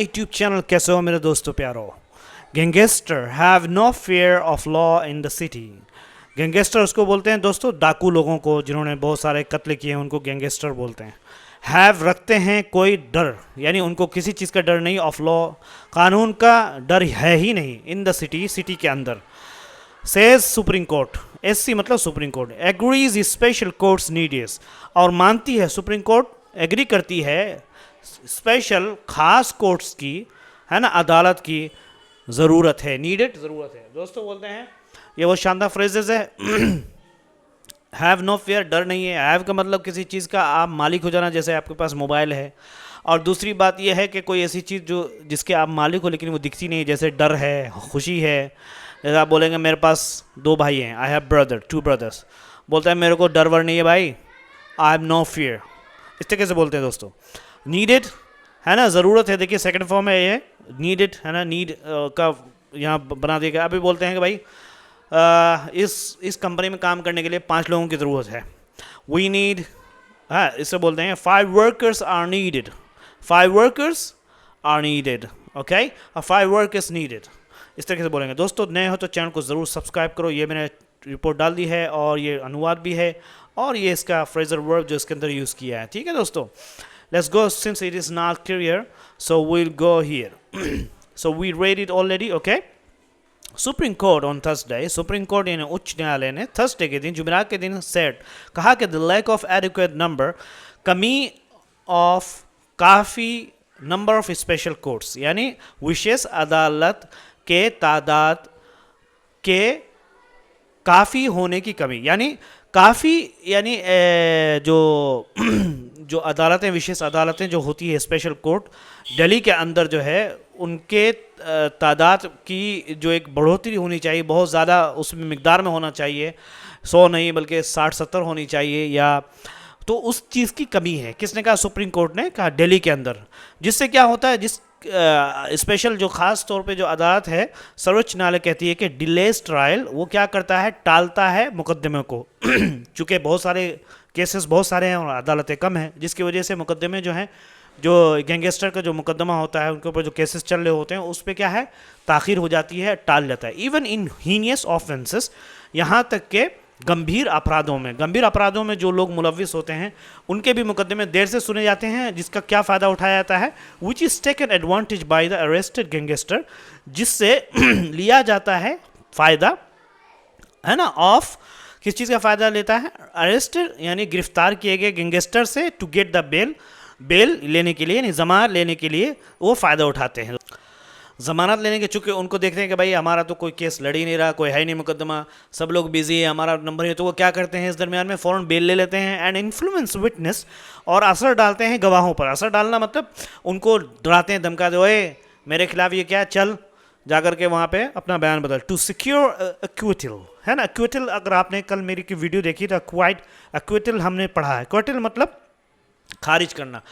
YouTube channel कैसे हो मेरे दोस्तों प्यारो। Gangster have no fear of law in the city. Gangster उसको बोलते हैं दोस्तों, डाकू लोगों को जिन्होंने बहुत सारे कत्ल किए हैं उनको गैंगस्टर बोलते हैं। हैव रखते हैं कोई डर, यानी उनको किसी चीज़ का डर नहीं, ऑफ लॉ कानून का डर है ही नहीं, इन द सिटी सिटी के अंदर। सेज सुप्रीम कोर्ट, एससी मतलब supreme court, agrees special courts needious, और मानती है सुप्रीम कोर्ट एग्री करती है स्पेशल खास कोर्ट्स की, है ना, अदालत की ज़रूरत है, नीडेड ज़रूरत है। दोस्तों बोलते हैं ये वो शानदार फ्रेजेस है। हैव नो फेयर, डर नहीं है। हैव का मतलब किसी चीज़ का आप मालिक हो जाना, जैसे आपके पास मोबाइल है। और दूसरी बात यह है कि कोई ऐसी चीज़ जो जिसके आप मालिक हो लेकिन वो दिखती नहीं, जैसे डर है, खुशी है। जैसे आप बोलेंगे मेरे पास 2 भाई हैं, आई हैव ब्रदर 2 ब्रदर्स, बोलता है मेरे को डर वर नहीं है भाई, आई हैव नो फियर, इस तरीके से बोलते हैं दोस्तों। नीडेड है ना, ज़रूरत है, देखिए सेकंड फॉर्म है ये नीडेड, है ना, नीड का यहाँ बना दिया गया। अभी बोलते हैं कि भाई इस कंपनी में काम करने के लिए 5 लोगों की ज़रूरत है, वी नीड, हाँ इससे बोलते हैं 5 workers are needed, 5 workers are needed, okay, 5 workers needed, इस तरीके से बोलेंगे। दोस्तों नए हो तो चैनल को ज़रूर सब्सक्राइब करो। ये मैंने रिपोर्ट डाल दी है और ये अनुवाद भी है और ये इसका फ्रेजर वर्ब जो इसके अंदर यूज़ किया है, ठीक है दोस्तों। Let's go since it is not clear, so we'll go here. So we read it already, okay? Supreme Court on Thursday, Supreme Court यानी उच्च न्यायालय ने थर्सडे के दिन, जुमेरात के दिन सेट कहा कि the lack of adequate number, कमी ऑफ काफ़ी नंबर ऑफ स्पेशल कोर्ट्स, यानी विशेष अदालत के तादाद के काफ़ी होने की कमी, यानी काफ़ी, यानी जो जो अदालतें, विशेष अदालतें जो होती है स्पेशल कोर्ट दिल्ली के अंदर जो है, उनके तादाद की जो एक बढ़ोतरी होनी चाहिए, बहुत ज़्यादा उसमें मिकदार में होना चाहिए, 100 नहीं बल्कि 60-70 होनी चाहिए, या तो उस चीज़ की कमी है। किसने कहा? सुप्रीम कोर्ट ने कहा, दिल्ली के अंदर। जिससे क्या होता है, जिस स्पेशल जो ख़ास तौर पे जो अदालत है, सर्वोच्च न्यायालय कहती है कि डिलेस ट्रायल, वो क्या करता है, टालता है मुकदमे को। चूँकि बहुत सारे केसेस बहुत सारे हैं और अदालतें कम हैं, जिसकी वजह से मुकदमे जो हैं, जो गैंगस्टर का जो मुकदमा होता है, उनके ऊपर जो केसेस चल रहे होते हैं, उस पर क्या है, ताख़ीर हो जाती है, टाल जाता है। इवन इन हीनियस ऑफेंसेस, यहाँ तक के गंभीर अपराधों में जो लोग मुलविस होते हैं, उनके भी मुकदमे देर से सुने जाते हैं, जिसका क्या फ़ायदा उठाया जाता है, which is taken advantage by the arrested gangster, जिससे लिया जाता है फ़ायदा, है ना, ऑफ, किस चीज़ का फ़ायदा लेता है, अरेस्टेड यानी गिरफ्तार किए गए गैंगस्टर से, टू गेट द बेल लेने के लिए, यानी जमानत लेने के लिए वो फ़ायदा उठाते हैं। ज़मानत लेने के, चूँकि उनको देखते हैं कि भाई हमारा तो कोई केस लड़ ही नहीं रहा, कोई है नहीं मुकदमा, सब लोग बिजी है, हमारा नंबर है, तो वो क्या करते हैं, इस दरमियान में फ़ौरन बेल ले लेते हैं, एंड इन्फ्लुएंस विटनेस, और असर डालते हैं गवाहों पर। असर डालना मतलब उनको डराते हैं, धमका दे, ओए मेरे खिलाफ ये क्या, चल जाकर के वहाँ पे अपना बयान बदल, टू सिक्योर एक्विटल, है ना। एक्विटल, अगर आपने कल मेरी की वीडियो देखी तो एक्विटल हमने पढ़ा है। एक्विटल मतलब खारिज करना,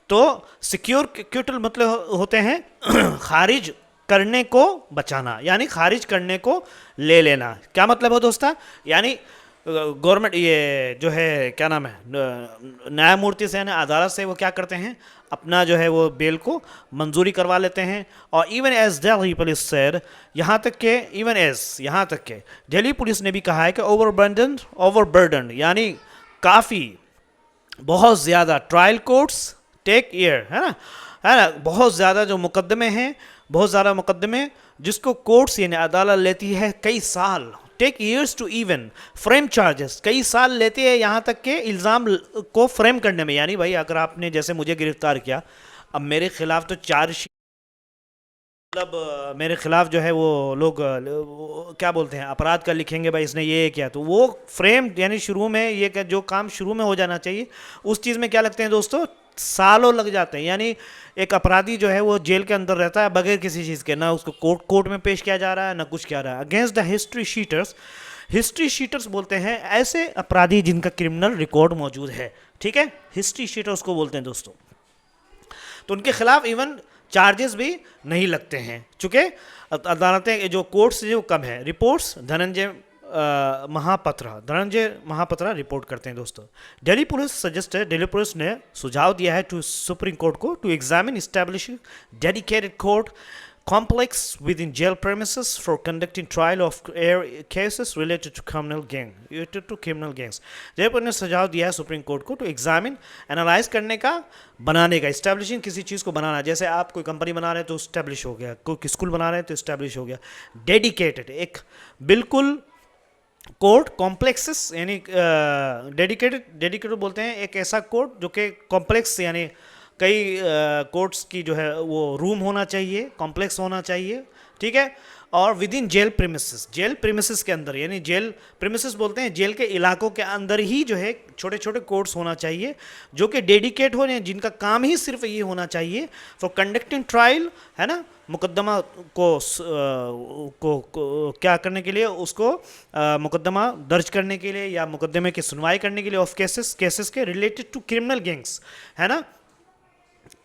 तो सिक्योर एक्विटल मतलब होते हैं खारिज करने को बचाना, यानी खारिज करने को ले लेना। क्या मतलब है दोस्ता, यानी गवर्नमेंट, ये जो है क्या नाम है, न्यायमूर्ति से, यानी अदालत से, वो क्या करते हैं, अपना जो है वो बेल को मंजूरी करवा लेते हैं। और even as Delhi police sir, यहाँ तक के दिल्ली पुलिस ने भी कहा है कि ओवरबर्डन, यानी काफ़ी, बहुत ज़्यादा, ट्रायल कोर्ट्स टेक ईयर, है ना, बहुत ज़्यादा जो मुकदमे हैं, बहुत ज़्यादा मुकदमे जिसको कोर्ट्स यानी अदालत लेती है कई साल, take years to even frame charges, कई साल लेते हैं यहाँ तक के इल्ज़ाम को फ्रेम करने में। यानी भाई अगर आपने जैसे मुझे गिरफ्तार किया, अब मेरे खिलाफ तो चार्जशीट, मतलब मेरे खिलाफ जो है वो लोग क्या बोलते हैं, अपराध का लिखेंगे, भाई इसने ये किया, तो वो फ्रेम, यानी शुरू में ये जो काम शुरू में हो जाना चाहिए, उस चीज़ में क्या लगते हैं दोस्तों, सालों लग जाते हैं। यानी एक अपराधी जो है वो जेल के अंदर रहता है बगैर किसी चीज़ के, ना उसको कोर्ट में पेश किया जा रहा है, ना कुछ किया रहा है। अगेंस्ट द हिस्ट्री शीटर्स बोलते हैं ऐसे अपराधी जिनका क्रिमिनल रिकॉर्ड मौजूद है, ठीक है, हिस्ट्री शीटर्स को बोलते हैं दोस्तों। तो उनके खिलाफ इवन चार्जेस भी नहीं लगते हैं, चूँकि अदालतें जो कोर्ट्स जो कम है। रिपोर्ट्स धनंजय महापात्रा, धनंजय महापात्रा रिपोर्ट करते हैं दोस्तों। दिल्ली पुलिस ने सुझाव दिया है टू सुप्रीम कोर्ट को to examine establishing dedicated court complex within jail premises for conducting trial of cases related to criminal gangs। Jaipur ने सुझाव दिया है सुप्रीम कोर्ट को टू एग्जामिन, एनालाइज करने का, बनाने का, एस्टैब्लिशिंग किसी चीज़ को बनाना, जैसे आप कोई कंपनी बना रहे हैं तो एस्टैब्लिश हो गया, कोई स्कूल बना रहे हैं तो एस्टैब्लिश हो गया। डेडिकेटेड एक बिल्कुल कोर्ट, कॉम्प्लेक्सेस यानी डेडिकेटेड बोलते हैं एक ऐसा कोर्ट जो कि कॉम्प्लेक्स यानी कई कोर्ट्स की जो है वो रूम होना चाहिए, कॉम्प्लेक्स होना चाहिए, ठीक है। और विद इन जेल प्रीमिसेस के अंदर, यानी जेल प्रीमिसेस बोलते हैं जेल के इलाकों के अंदर ही जो है छोटे छोटे कोर्ट्स होना चाहिए जो कि डेडिकेट हो, जिनका काम ही सिर्फ ये होना चाहिए फॉर कंडक्टिंग ट्रायल, है ना, मुकदमा को क्या करने के लिए, उसको मुकदमा दर्ज करने के लिए या मुकदमे की सुनवाई करने के लिए ऑफ केसेस के रिलेटेड टू क्रिमिनल गैंग्स, है ना,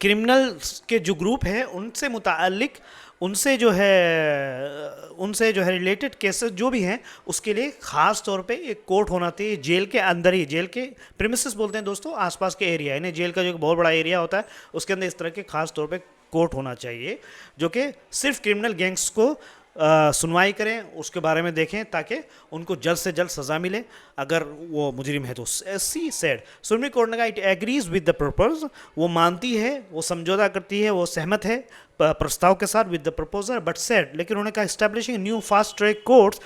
क्रिमिनल के जो ग्रुप है उनसे मुताल्लिक, उनसे जो है रिलेटेड केसेस जो भी हैं उसके लिए ख़ास तौर पे एक कोर्ट होना चाहिए जेल के अंदर ही। जेल के प्रीमिसेस बोलते हैं दोस्तों आसपास के एरिया, यानी जेल का जो बहुत बड़ा एरिया होता है उसके अंदर इस तरह के ख़ास तौर पे कोर्ट होना चाहिए जो कि सिर्फ क्रिमिनल गैंग्स को सुनवाई करें, उसके बारे में देखें ताकि उनको जल्द से जल्द सज़ा मिले अगर वो मुजरिम है तो। सी सेड, सुप्रीम कोर्ट ने कहा it agrees with the propose, वो मानती है, वो समझौता करती है, वो सहमत है प्रस्ताव के साथ with the proposal, but said, लेकिन उन्होंने कहा establishing new fast track courts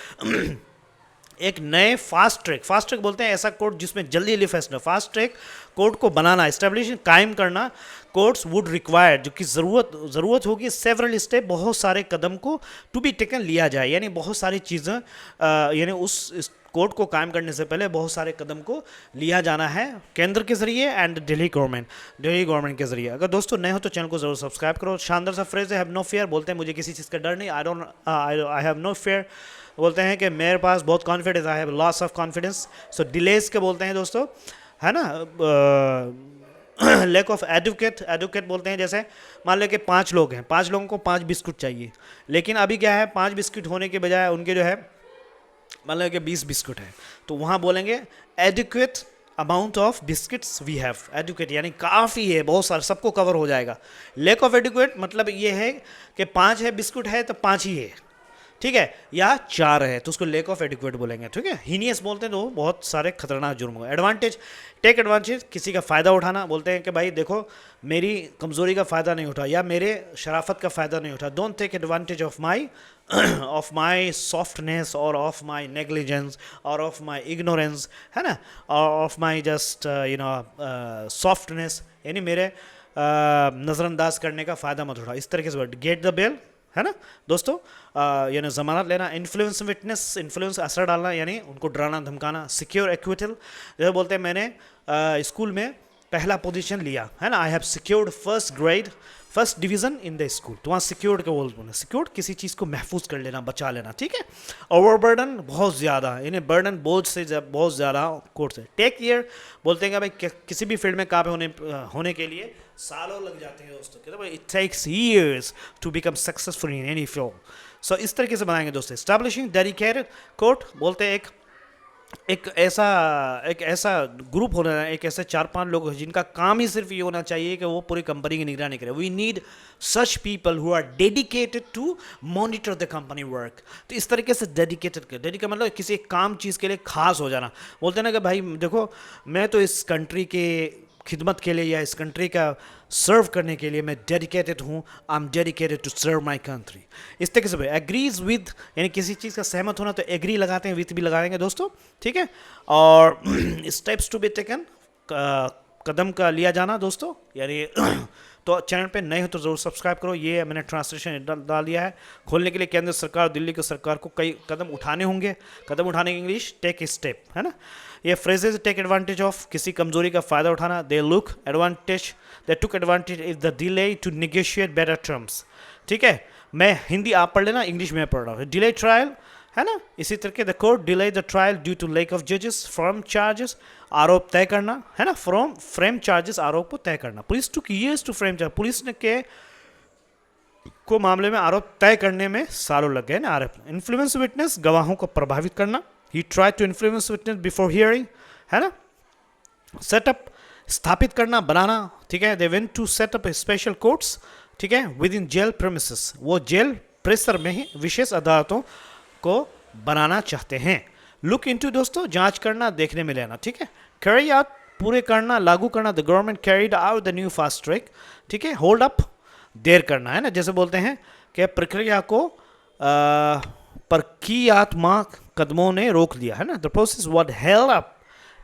एक नए फास्ट ट्रैक बोलते हैं ऐसा कोर्ट जिसमें जल्दी जल्दी फैसला, फास्ट ट्रैक कोर्ट को बनाना, एस्टैब्लिशिंग कायम करना, कोर्ट्स वुड रिक्वायर जो कि ज़रूरत होगी सेवरल स्टेप, बहुत सारे कदम को टू बी टेकन लिया जाए, यानी बहुत सारी चीज़ें यानी उस कोर्ट को कायम करने से पहले बहुत सारे कदम को लिया जाना है केंद्र के जरिए एंड दिल्ली गवर्नमेंट के जरिए। अगर दोस्तों नए हो तो चैनल को जरूर सब्सक्राइब करो। शानदार सा फ्रेज है हैव नो फियर, बोलते हैं मुझे किसी चीज़ का डर नहीं, आई हैव नो फियर, बोलते हैं कि मेरे पास बहुत confidence, I have loss of confidence. So delays के बोलते हैं दोस्तों, है ना, लैक ऑफ एडुकेट बोलते हैं, जैसे मान लो कि 5 लोग हैं, 5 लोगों को 5 बिस्कुट चाहिए, लेकिन अभी क्या है 5 बिस्कुट होने के बजाय उनके जो है मान लो कि 20 बिस्कुट है, तो वहाँ बोलेंगे adequate amount of biscuits we have, adequate यानी काफ़ी है, बहुत सारा, सबको कवर हो जाएगा। लैक ऑफ एडुकेट मतलब ये है कि 5 है बिस्कुट है तो 5 ही है, ठीक है, या 4 है तो उसको लैक ऑफ एडिक्वेट बोलेंगे, ठीक है। हीनियस बोलते हैं तो बहुत सारे खतरनाक जुर्म हो। एडवांटेज, टेक एडवांटेज, किसी का फ़ायदा उठाना, बोलते हैं कि भाई देखो मेरी कमज़ोरी का फ़ायदा नहीं उठा या मेरे शराफत का फ़ायदा नहीं उठा, don't take advantage of my softness और ऑफ माई नेग्लिजेंस और ऑफ माई इग्नोरेंस, है ना, और ऑफ माई जस्ट सॉफ्टनेस, यानी मेरे नज़रअंदाज करने का फ़ायदा मत उठा, इस तरीके से। गेट द बेल, है ना दोस्तों, यानी ज़मानत लेना। इन्फ्लुएंस विटनेस, इन्फ्लुएंस असर डालना, यानी उनको डराना धमकाना। सिक्योर एक्विटल, जैसे बोलते हैं मैंने स्कूल में पहला पोजीशन लिया, है ना, I have secured first division in the school, तो वहाँ सिक्योर्ड के बोलते हैं, सिक्योर्ड किसी चीज़ को महफूज कर लेना, बचा लेना, ठीक है। ओवरबर्डन बहुत ज़्यादा, यानी बर्डन बोझ से बहुत ज़्यादा कोर्स है। टेक ईयर बोलते हैं कि भाई किसी भी फील्ड में कामयाब होने के लिए सालों लग जाते हैं दोस्तों, कहते हैं भाई it takes years to become successful in any field. So इस तरीके से बनाएंगे दोस्तों। एस्टैब्लिशिंग डेडिकेटेड कोर्ट बोलते हैं एक ऐसा ग्रुप होना है, एक ऐसे 4-5 लोग जिनका काम ही सिर्फ ये होना चाहिए कि वो पूरी कंपनी की निगरानी करें। We need such people who are dedicated to monitor the company work. तो इस तरीके से डेडिकेट मतलब किसी काम चीज़ के लिए खास हो जाना। बोलते हैं ना कि भाई देखो मैं तो इस कंट्री के खिदमत के लिए या इस कंट्री का सर्व करने के लिए मैं डेडिकेटेड हूँ, I am dedicated to serve my country. इस तरीके से एग्रीज विद, यानी किसी चीज़ का सहमत होना, तो एग्री लगाते हैं, विथ भी लगाएंगे दोस्तों, ठीक है। और स्टेप्स टू बी टेकन, कदम का लिया जाना दोस्तों, यानी तो चैनल पे नए हो तो ज़रूर सब्सक्राइब करो। ये मैंने ट्रांसलेशन डाल दिया है। खोलने के लिए केंद्र सरकार, दिल्ली की सरकार को कई कदम उठाने होंगे। कदम उठाने की इंग्लिश टेक ए स्टेप, है ना। ये फ्रेजेज टेक एडवांटेज ऑफ, किसी कमजोरी का फ़ायदा उठाना। They look advantage, they took advantage is the delay to negotiate better terms, ठीक है। मैं हिंदी आप पढ़ लेना, इंग्लिश में पढ़ रहा हूँ। डिले ट्रायल, है ना, इसी तरीके the court delay the trial due to lack of जजेस, फ्रॉम चार्जेस, आरोप तय करना, है ना, फ्रॉम फ्रेम चार्जेस, आरोप को तय करना। Police took years to frame charge, police ने के को मामले में आरोप तय करने में सालों लग गए ना आरोप। इन्फ्लुएंस विटनेस, गवाहों को प्रभावित करना, he try to influence witness before hearing, है ना. सेटअप, स्थापित करना, बनाना, ठीक है. They went to set up special courts, ठीक है, विद इन जेल प्रेमिसेस. वो जेल परिसर में ही विशेष अदालतों को बनाना चाहते हैं. लुक इनटू दोस्तों, जांच करना, देखने में लेना, ठीक है. कैरी आउट, पूरे करना, लागू करना. The government carried out the new fast track, ठीक है. होल्ड अप, देर करना, है ना. जैसे बोलते हैं कि प्रक्रिया को प्रक्रियात्मक कदमों ने रोक दिया, है ना. The process was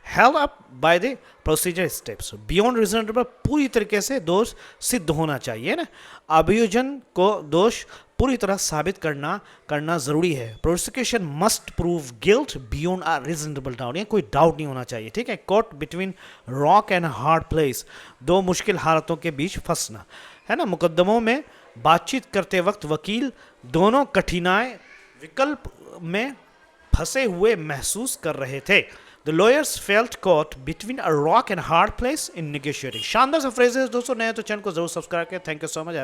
held up by the procedure steps beyond reasonable, पूरी तरीके से दोष सिद्ध होना चाहिए ना. अभियोजन को दोष पूरी तरह साबित करना जरूरी है. Prosecution must prove guilt beyond a reasonable doubt, ये कोई डाउट नहीं होना चाहिए, ठीक है. Court between rock and hard place, दो मुश्किल हालतों के बीच फंसना, है ना. मुकदमों में बातचीत करते वक्त वकील दोनों कठिनाई विकल्प में फंसे हुए महसूस कर रहे थे. The lawyers felt caught between a rock and hard place in negotiating. शानदार सा फ्रेजेस दोस्तों. नए तो चैनल को जरूर सब्सक्राइब करें. Thank you so much.